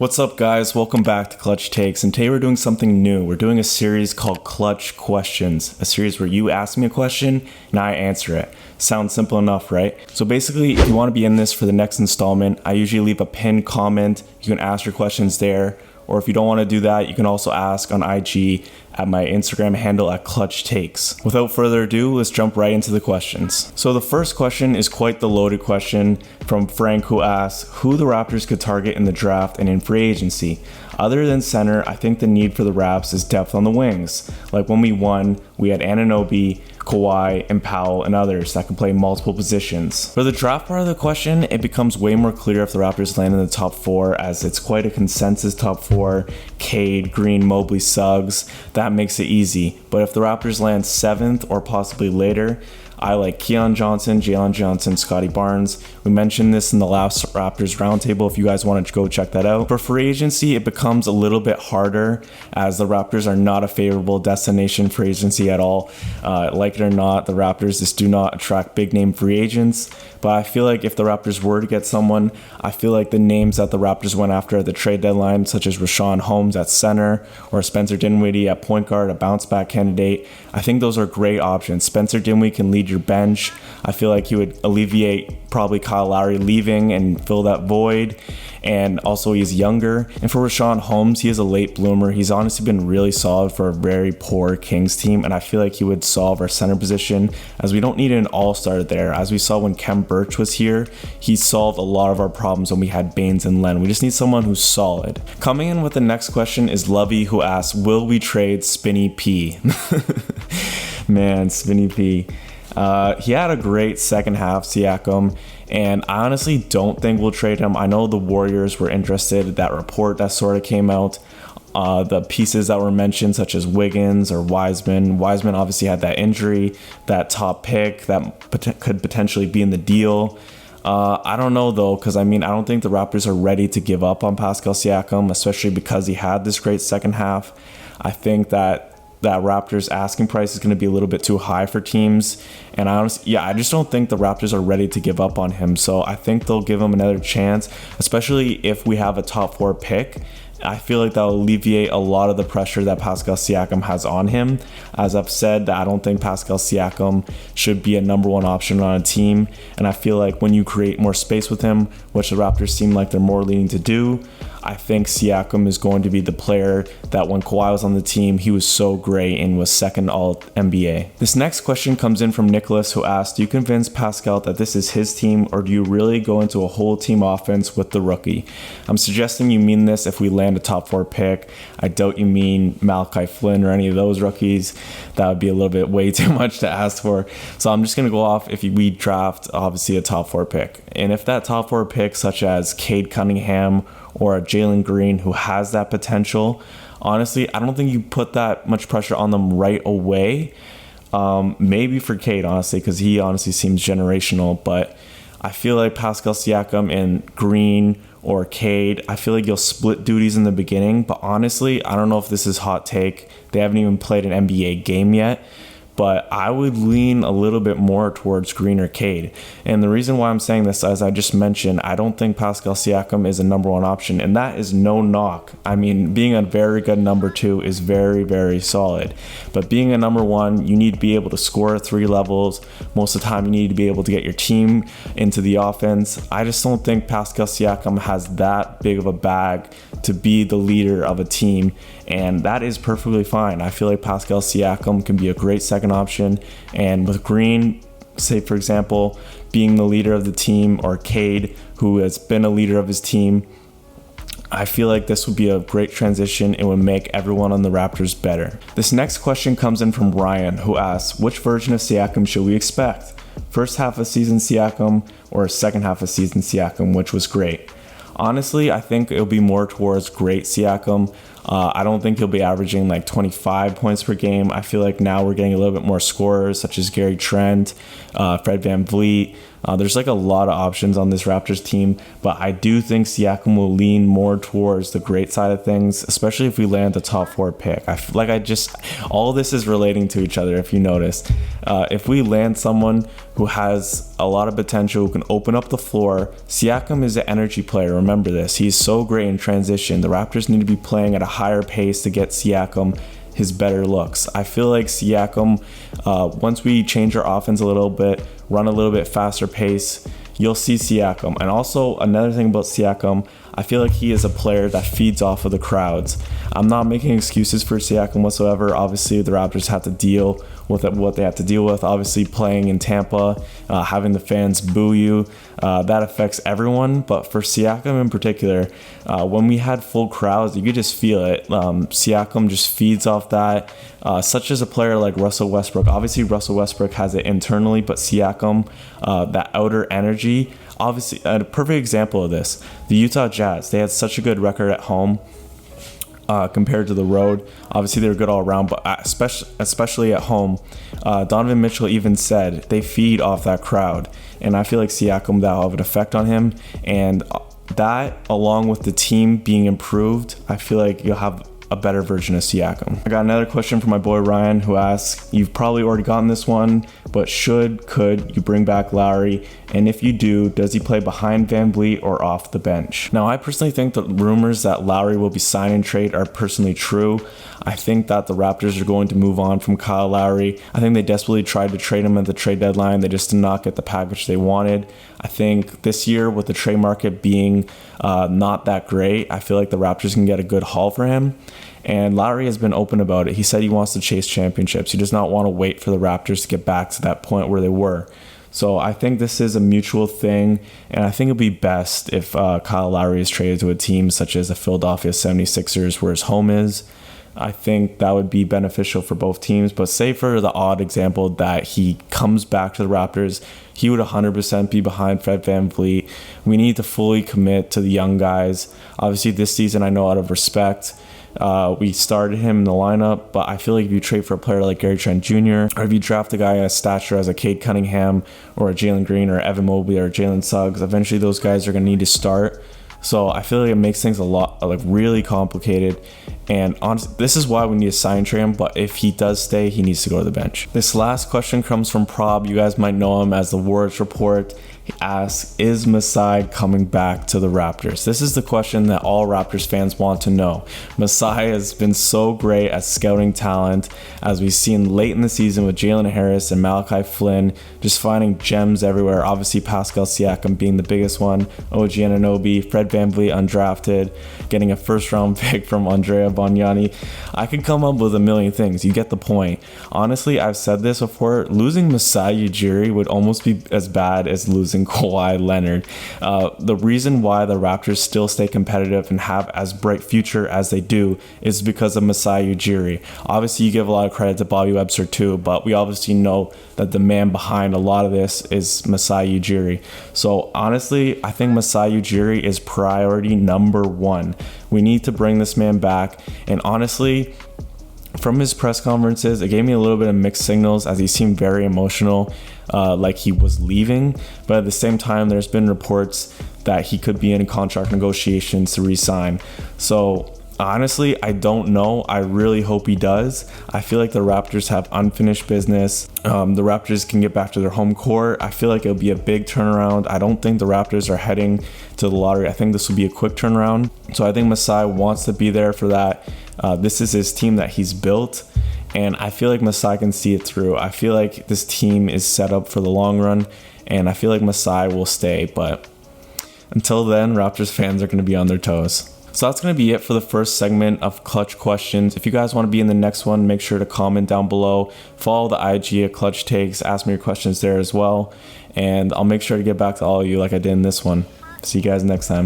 What's up, guys? Welcome back to Clutch Takes, and today we're doing something new. We're doing a series called Clutch Questions, a series where you ask me a question and I answer it. Sounds simple enough, right? So basically, if you want to be in this for the next installment, I usually leave a pinned comment. You can ask your questions there, or if you don't want to do that, you can also ask on IG at my Instagram handle at Clutch Takes. Without further ado, let's jump right into the questions. So the first question is quite the loaded question from Frank, who asks who the Raptors could target in the draft and in free agency. Other than center, I think the need for the Raps is depth on the wings. Like when we won, we had Anunoby, Kawhi, and Powell, and others that can play multiple positions. For the draft part of the question, it becomes way more clear if the Raptors land in the top four, as it's quite a consensus top four: Cade, Green, Mobley, Suggs. That makes it easy. But if the Raptors land 7th or possibly later, I like Keon Johnson, Jalen Johnson, Scotty Barnes. We mentioned this in the last Raptors roundtable if you guys want to go check that out. For free agency, it becomes a little bit harder as the Raptors are not a favorable destination for agency at all. Like it or not, the Raptors just do not attract big name free agents. But I feel like if the Raptors were to get someone, I feel like the names that the Raptors went after at the trade deadline, such as Rashawn Holmes at center or Spencer Dinwiddie at point guard, a bounce back candidate, I think those are great options. Spencer Dinwiddie can lead your bench. I feel like he would alleviate probably Kyle Lowry leaving and fill that void. And also he's younger. And for Rashawn Holmes, he is a late bloomer. He's honestly been really solid for a very poor Kings team, and I feel like he would solve our center position, as we don't need an all-star there. As we saw when Khem Birch was here, he solved a lot of our problems when we had Baines and Len. We just need someone who's solid. Coming in with the next question is Lovey, who asks, will we trade Spinny P? Man, Spinny P. He had a great second half, Siakam, and I honestly don't think we'll trade him. I know the Warriors were interested. That report that sort of came out, the pieces that were mentioned, such as Wiggins or Wiseman. Wiseman obviously had that injury, that top pick that could potentially be in the deal. I don't know though, because I don't think the Raptors are ready to give up on Pascal Siakam, especially because he had this great second half. I think that Raptors asking price is going to be a little bit too high for teams, and I just don't think the Raptors are ready to give up on him. So I think they'll give him another chance, especially if we have a top 4 pick. I feel like that'll alleviate a lot of the pressure that Pascal Siakam has on him. As I've said, that I don't think Pascal Siakam should be a number 1 option on a team, and I feel like when you create more space with him, which the Raptors seem like they're more leaning to do, I think Siakam is going to be the player that when Kawhi was on the team, he was so great and was second all NBA. This next question comes in from Nicholas, who asked, do you convince Pascal that this is his team, or do you really go into a whole team offense with the rookie? I'm suggesting you mean this if we land a top 4 pick. I doubt you mean Malachi Flynn or any of those rookies. That would be a little bit way too much to ask for. So I'm just going to go off if we draft obviously a top 4 pick. And if that top 4 pick, such as Cade Cunningham or a Jalen Green, who has that potential, honestly, I don't think you put that much pressure on them right away. Maybe for Cade, honestly, because he honestly seems generational. But I feel like Pascal Siakam and Green or Cade, I feel like you'll split duties in the beginning. But honestly, I don't know if this is hot take. They haven't even played an NBA game yet. But I would lean a little bit more towards Green or Cade. And the reason why I'm saying this, as I just mentioned, I don't think Pascal Siakam is a number 1 option. And that is no knock. Being a very good number 2 is very, very solid. But being a number 1, you need to be able to score at 3 levels. Most of the time, you need to be able to get your team into the offense. I just don't think Pascal Siakam has that big of a bag to be the leader of a team. And that is perfectly fine. I feel like Pascal Siakam can be a great second option. And with Green, say for example, being the leader of the team, or Cade, who has been a leader of his team, I feel like this would be a great transition. It would make everyone on the Raptors better. This next question comes in from Ryan, who asks, which version of Siakam should we expect? First half of season Siakam or second half of season Siakam, which was great? Honestly, I think it'll be more towards great Siakam. I don't think he'll be averaging like 25 points per game. I feel like now we're getting a little bit more scorers, such as Gary Trent, Fred VanVleet. There's like a lot of options on this Raptors team, but I do think Siakam will lean more towards the great side of things, especially if we land the top 4 pick. I feel like all this is relating to each other, if you notice. If we land someone who has a lot of potential, who can open up the floor, Siakam is an energy player. Remember this. He's so great in transition. The Raptors need to be playing at a higher pace to get Siakam his better looks. I feel like Siakam, once we change our offense a little bit, run a little bit faster pace, you'll see Siakam. And also another thing about Siakam, I feel like he is a player that feeds off of the crowds. I'm not making excuses for Siakam whatsoever. Obviously, the Raptors have to deal with what they have to deal with. Obviously, playing in Tampa, having the fans boo you, that affects everyone. But for Siakam in particular, when we had full crowds, you could just feel it. Siakam just feeds off that. Such as a player like Russell Westbrook. Obviously, Russell Westbrook has it internally, but Siakam, that outer energy. Obviously, a perfect example of this, the Utah Jazz. They had such a good record at home compared to the road. Obviously, they were good all around, but especially at home. Donovan Mitchell even said they feed off that crowd. And I feel like Siakam, that'll have an effect on him. And that, along with the team being improved, I feel like you'll have a better version of Siakam. I got another question from my boy Ryan, who asks, you've probably already gotten this one, but could you bring back Lowry? And if you do, does he play behind VanVleet or off the bench? Now, I personally think the rumors that Lowry will be sign and trade are personally true. I think that the Raptors are going to move on from Kyle Lowry. I think they desperately tried to trade him at the trade deadline. They just did not get the package they wanted. I think this year, with the trade market being not that great, I feel like the Raptors can get a good haul for him. And Lowry has been open about it. He said he wants to chase championships. He does not want to wait for the Raptors to get back to that point where they were. So I think this is a mutual thing, and I think it'll be best if Kyle Lowry is traded to a team such as the Philadelphia 76ers, where his home is. I think that would be beneficial for both teams. But say for the odd example that he comes back to the Raptors, he would 100% be behind Fred VanVleet. We need to fully commit to the young guys. Obviously, this season, I know out of respect, we started him in the lineup, but I feel like if you trade for a player like Gary Trent Jr., or if you draft a guy as stature as a Cade Cunningham or a Jalen Green or Evan Mobley or Jalen Suggs, eventually those guys are going to need to start. So I feel like it makes things a lot really complicated. And honestly, this is why we need to sign trade him. But if he does stay, he needs to go to the bench. This last question comes from Prob. You guys might know him as the Wards Report. He asks, is Masai coming back to the Raptors? This is the question that all Raptors fans want to know. Masai has been so great at scouting talent, as we've seen late in the season with Jalen Harris and Malachi Flynn, just finding gems everywhere. Obviously, Pascal Siakam being the biggest one, OG Anunoby, Fred VanVleet undrafted, getting a first-round pick from Andrea Bargnani. I could come up with a million things. You get the point. Honestly, I've said this before. Losing Masai Ujiri would almost be as bad as losing Kawhi Leonard. The reason why the Raptors still stay competitive and have as bright future as they do is because of Masai Ujiri. Obviously, you give a lot of credit to Bobby Webster too, but we obviously know that the man behind a lot of this is Masai Ujiri. So honestly, I think Masai Ujiri is priority number one. We need to bring this man back. And honestly, from his press conferences, it gave me a little bit of mixed signals, as he seemed very emotional, like he was leaving. But at the same time, there's been reports that he could be in contract negotiations to re-sign. So honestly, I don't know. I really hope he does. I feel like the Raptors have unfinished business. The Raptors can get back to their home court. I feel like it'll be a big turnaround. I don't think the Raptors are heading to the lottery. I think this will be a quick turnaround. So I think Masai wants to be there for that. This is his team that he's built, and I feel like Masai can see it through. I feel like this team is set up for the long run, and I feel like Masai will stay. But until then, Raptors fans are going to be on their toes. So that's going to be it for the first segment of Clutch Questions. If you guys want to be in the next one, make sure to comment down below. Follow the IG at Clutch Takes. Ask me your questions there as well. And I'll make sure to get back to all of you like I did in this one. See you guys next time.